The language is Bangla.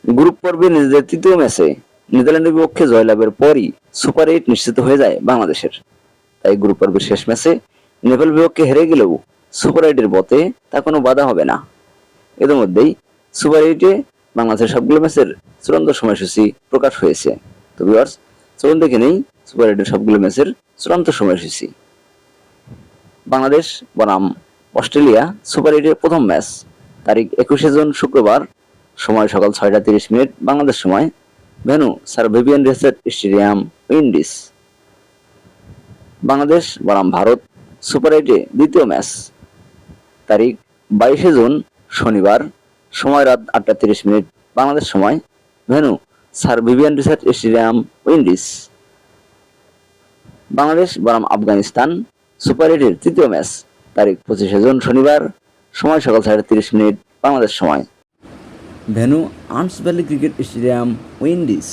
গ্রুপ পর্বে নিজেদের তৃতীয় ম্যাচে নেদারল্যান্ডের বিপক্ষে জয়লাভের পরই সুপার 8 নিশ্চিত হয়ে যায় বাংলাদেশের। তাই গ্রুপ পর্বের শেষ ম্যাচে নেপাল বিপক্ষে হেরে গেলেও সুপার 8-এর পথে তা কোনো বাধা হবে না। ইতিমধ্যেই সুপার 8-এ বাংলাদেশের সবগুলো ম্যাচের চূড়ান্ত সময়সূচি প্রকাশ হয়েছে। তো ভিউয়ার্স, চলুন দেখে নেই সুপার 8-এর সবগুলো ম্যাচের চূড়ান্ত সময়সূচি। বাংলাদেশ বনাম অস্ট্রেলিয়া সুপার 8-এর প্রথম ম্যাচ তারিখ 21শে জুন শুক্রবার, সময় সকাল 6টা 30 মিনিট বাংলাদেশ সময়, venue sir Vivian Richards stadium, Windies. Bangladesh বনাম ভারত সুপার 8-এ দ্বিতীয় ম্যাচ তারিখ 22শে জুন শনিবার, সময় রাত 8টা 30 মিনিট বাংলাদেশ সময়, venue sir Vivian research stadium, Windies. Bangladesh বনাম আফগানিস্তান সুপার 8-এর তৃতীয় ম্যাচ তারিখ 25শে জুন শনিবার, সময় সকাল 6টা 30 মিনিট বাংলাদেশ সময়, venue arms valley cricket stadium, Windies.